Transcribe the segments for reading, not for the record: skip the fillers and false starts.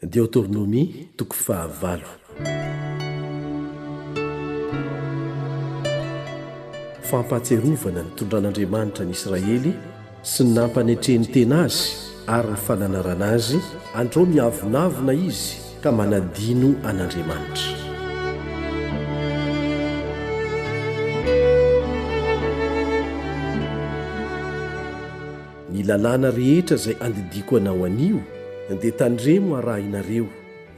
Deutéronomie toko fahavalo. Fampatsiarovana ny tondran'Andriamanitra ny Israely sy ny nampanetreny tena azy ary ny fananarana azy, andreo miavonavona izy ka manadino an'Andriamanitra. Ny lalàna rehetra izay andidiko anao anio dia tandremo arahinareo,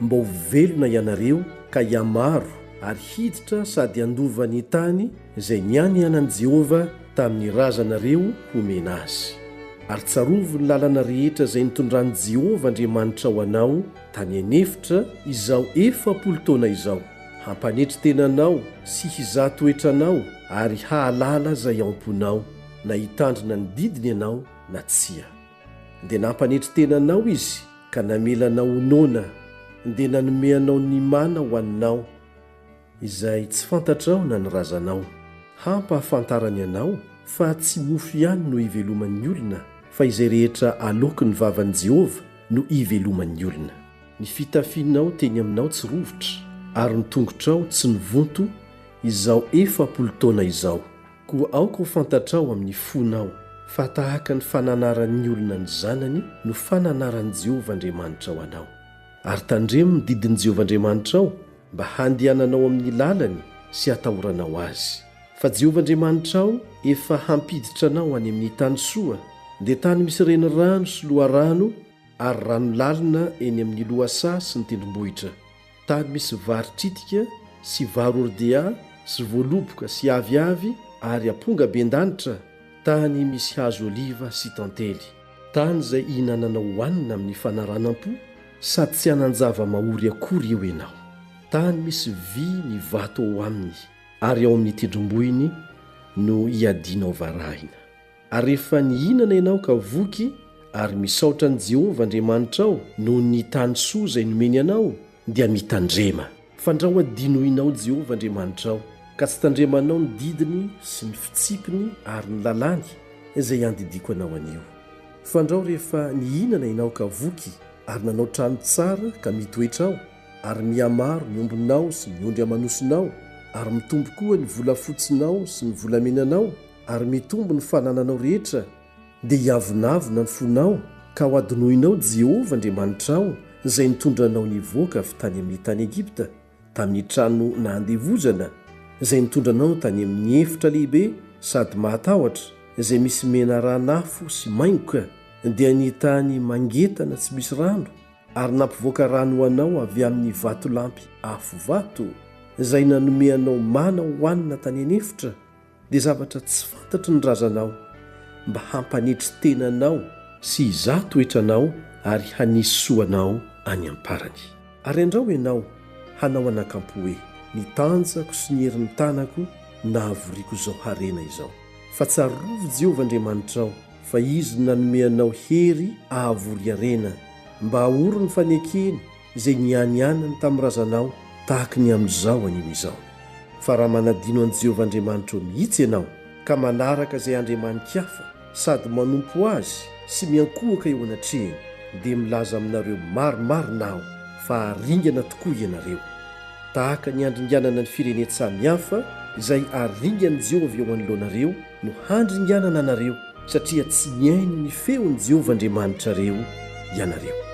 mba ho velona ianareo ka hiamaro ary hiditra sady handova ny tany izay niany anan'i Jehova tamin'ny razanareo homena azy. Ary tsarovo ny lalana rehetra izay nitondran'i Jehova Andriamanitra ho anao tany anefitra izao 40 taona izao, hampanetry tenanao sy hizaha toetranao ary hahalala izay amponao na hitandrina ny didiny ianao na tsia. Dia nampanetry tenanao izy ka namelanao honona, dia nanomeanao ny mana ho aninao izay tsy fantatrao na ny razanao, hampahafantarany ianao fa tsy mofo ihany no iveloman'ny olona, fa izay rehetra aloky ny vavan'i Jehova no iveloman'ny olona. Ny fitafianao teny aminao tsy rovotra, ary ny tongotrao tsy nivonto izao 40 taona izao. Koa aoka ho fantatrao amin'ny fonao fa tahaka ny fananaran'ny olona ny zanany no fananaran'i Jehova Andriamanitra ho anao. Ary tandremo ny didin'i Jehova Andriamanitra ao mba handehananao amin'ny lalany sy hatahoranao azy. Fa Jehova Andriamanitra ao efa hampiditra anao any amin'ny tany soa, dia tany misy renirano sy loharano ary rano lalina eny amin'ny lohasaha sy ny tendrombohitra, tany misy vary tritika sy vary ordea sy voaloboka sy aviavy ary amponga ben-danitra, tany misy hazo oliva sy tantely, tany izay ihinananao hohanina amin'ny fanaranam-po sady tsy hanan-java mahory akory eo ianao, tany misy vy ny vato ao aminy ary ao amin'ny tendrombohiny no hiadinao varahina. Ary rehefa nihinana ianao ka voky ary misaotra an'i Jehova Andriamanitra ao noho ny tany soa izay nomeny anao, dia mitandrema. Fa andraho adinoinao Jehova Andriamanitra ao ka tsy tandremanao ny didiny sy ny fitsipiny ary ny lalàny izay andidiko anao anio. Fa andraho rehefa nihinana ianao ka voky ary nanao trano tsara ka mitoetra ao, ary miamaro ny ombonao sy ny ondry amanosinao, ary mitombo koa ny volafotsinao sy ny volamenanao, ary mitombo ny fanananao rehetra, dia hiavonavona ny fonao ka ho adinoinao Jehova Andriamanitra ao izay nitondranao nivoaka avy tany amin'ny tany Egipta, tamin'ny trano nandevozana, izay nitondranao tany amin'ny efitra lehibe sady mahatahotra izay misy mena ranafo sy maingoka, dia ny tany mangetana tsy misy rano, ary nampivoaka rano anao avy amin'ny vatolampy afo vato izay nanomeanao mana hohanina tany anefitra, dia zavatra tsy fantatry ny razanao, mba hampanetry tenanao sy hizaha toetranao ary hanisy soanao any amparany. Ary andrao ianao hanao anakampo hoe, ny tanjako sy ny herin'ny tanako nahavoriako izao harena izao. Fa tsarovo Jehova Andriamanitra ao, fa izy nanomeanao hery ahavory harena, mba ahoro ny fanekeny izay nianianany tamin'ny razanao tahaka ny amin'izao anio izao. Fa raha manadino an'i Jehova Andriamanitra mihitsy ianao ka manaraka izay andriamanitra hafa sady manompo azy sy miankohaka eo anatrehany, dia milaza aminareo marimarina aho fa aringana tokoa ianareo, tahaka ny andringanana ny firenena samihafa izay aringan'i Jehova eo anoloanareo no handringanana anareo, satria tsy niaino ny feon'i Jehova Andriamanitra reo ianareo.